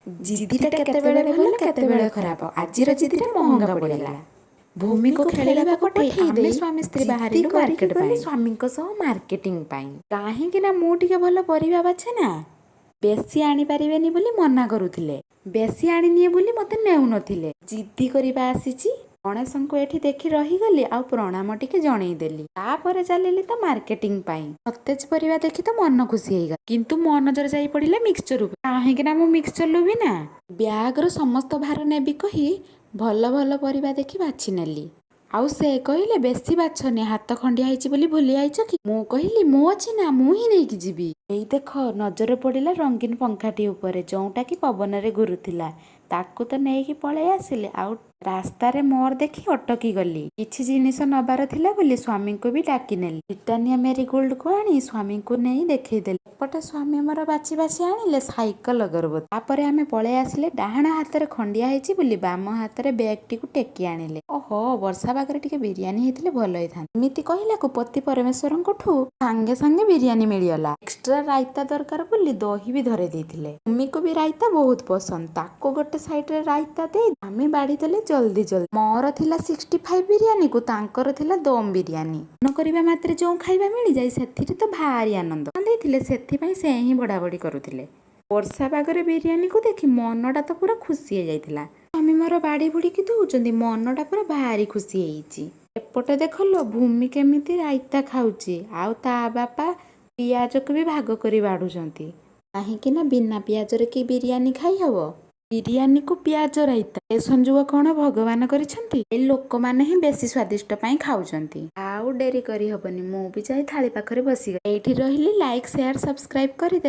ଜିଦିଟା କେତେବେଳେ ଭଲ କେତେବେଳେ ଖରାପ। ଆଜିର ଜିଦିଟା ମହଙ୍ଗା ପଡ଼ିଗଲା। ଭୂମିକୁ ଖେଳିବାକୁ ପଠେଇ ଆମେ ସ୍ୱାମୀ ସ୍ତ୍ରୀ ବାହାରିଲୁ ମାର୍କେଟ ପାଇଁ, ସ୍ୱାମୀଙ୍କ ସହ ମାର୍କେଟିଂ ପାଇଁ। କାହିଁକି ନା ମୁଁ ଟିକେ ଭଲ ପରିବା ବାଛେ ନା, ବେଶୀ ଆଣିପାରିବେନି ବୋଲି ମନା କରୁଥିଲେ, ବେଶୀ ଆଣିନିଏ ବୋଲି ମୋତେ ନେଉନଥିଲେ। ଜିଦି କରିବା ଆସିଛି, ଗଣେଶଙ୍କୁ ଏଠି ଦେଖି ରହିଗଲି ଆଉ ପ୍ରଣାମ ଟିକେ ଜଣେଇଦେଲି। ତାପରେ ଚାଲିଲି ତ ମାର୍କେଟିଂ ପାଇଁ। ସତେଜ ପରିବା ଦେଖି ତ ମନ ଖୁସି ହେଇଗଲା, କିନ୍ତୁ ମୋ ନଜର ଯାଇ ପଡ଼ିଲା ମିକ୍ସଚର ଉପରେ। କାହିଁକି ନା ମୁଁ ମିକ୍ସଚର ଲୁଭି ନା। ବ୍ୟାଗର ସମସ୍ତ ଭାର ନେବି କହି ଭଲ ଭଲ ପରିବା ଦେଖି ବାଛି ନେଲି। ଆଉ ସେ କହିଲେ ବେଶୀ ବାଛନି, ହାତ ଖଣ୍ଡିଆ ହେଇଛି ବୋଲି ଭୁଲି ଯାଇଛ କି? ମୁଁ କହିଲି ମୁଁ ଅଛି ନା, ମୁଁ ହିଁ ନେଇକି ଯିବି। ଏଇ ଦେଖ ନଜର ପଡ଼ିଲା ରଙ୍ଗୀନ ପଙ୍ଖାଟି ଉପରେ, ଯେଉଁଟା କି ପବନରେ ଘୁରୁଥିଲା। ତାକୁ ତ ନେଇକି ପଳେଇ ଆସିଲି, ଆଉ ରାସ୍ତାରେ ମୋର ଦେଖି ଅଟକି ଗଲି। କିଛି ଜିନିଷ ନେବାର ଥିଲା ବୋଲି ସ୍ୱାମୀଙ୍କୁ ବି ଡାକି ନେଲି। ବ୍ରିଟାନିଆ ମେରିଗୋଲ୍ଡକୁ ଆଣି ସ୍ୱାମୀଙ୍କୁ ନେଇ ଦେଖେଇଦେଲି। ଏପଟେ ସ୍ୱାମୀ ମୋର ବାଛି ବାଛି ଆଣିଲେ ସାଇକେଲ ଅଗରବତୀ। ତାପରେ ଆମେ ପଳେଇ ଆସିଲେ। ଡାହାଣ ହାତରେ ଖଣ୍ଡିଆ ହେଇଛି ବୋଲି ବାମ ହାତରେ ବ୍ୟାଗଟିକୁ ଟେକି ଆଣିଲେ। ଓହୋ, ବର୍ଷା ପାଗରେ ଟିକେ ବିରିୟାନୀ ହେଇଥିଲେ ଭଲ ହେଇଥାନ୍ତା। ଏମିତି କହିଲାକୁ ପତି ପରମେଶ୍ୱରଙ୍କଠୁ ସାଙ୍ଗେ ସାଙ୍ଗେ ବିରିୟାନୀ ମିଳିଗଲା। ଏକ୍ସଟ୍ରା ରାଇତା ଦରକାର ବୋଲି ଦହି ବି ଧରେଇ ଦେଇଥିଲେ। ଭୂମିକୁ ବି ରାଇତା ବହୁତ ପସନ୍ଦ, ତାକୁ ଗୋଟେ ସାଇଡରେ ରାଇତା ଦେଇ ଆମେ ବାଢି ଦେଲେ ଜଲ୍ଦି ଜଲ୍ଦି। ମୋର ଥିଲା 65 ବିରିୟାନୀକୁ ତାଙ୍କର ଥିଲା ଦମ୍ ବିରିୟାନୀ। ମନ କରିବା ମାତ୍ରେ ଯେଉଁ ଖାଇବା ମିଳିଯାଏ ସେଥିରେ ତ ଭାରି ଆନନ୍ଦ ଦେଇଥିଲେ, ସେଥିପାଇଁ ସେ ହିଁ ବଢ଼ାବଢ଼ି କରୁଥିଲେ। ବର୍ଷା ପାଗରେ ବିରିୟାନୀକୁ ଦେଖି ମନଟା ତ ପୁରା ଖୁସି ହେଇଯାଇଥିଲା। ସ୍ୱାମୀ ମୋର ବାଡ଼ି ବୁଡ଼ିକି ଦଉଛନ୍ତି, ମନଟା ପୁରା ଭାରି ଖୁସି ହେଇଛି। ଏପଟେ ଦେଖିଲ ଭୂମି କେମିତି ରାଇତା ଖାଉଛି, ଆଉ ତା ବାପା ପିଆଜକୁ ବି ଭାଗ କରି ବାଢୁଛନ୍ତି। କାହିଁକି ନା ବିନା ପିଆଜରେ କି ବିରିୟାନୀ ଖାଇ ହବ? ବିରିୟାନୀକୁ ପିଆଜ ରାଇତା, ଏ ସଂଯୋଗ କ'ଣ ଭଗବାନ କରିଛନ୍ତି? ଏ ଲୋକମାନେ ହିଁ ବେଶୀ ସ୍ୱାଦିଷ୍ଟ ପାଇଁ ଖାଉଛନ୍ତି। ଆଉ ଡେରି କରିହବନି, ମୁଁ ବି ଯାଇ ଥାଳି ପାଖରେ ବସିଗଲି। ଏଇଠି ରହିଲି, ଲାଇକ୍ ସେୟାର ସବସ୍କ୍ରାଇବ କରିଦେବେ।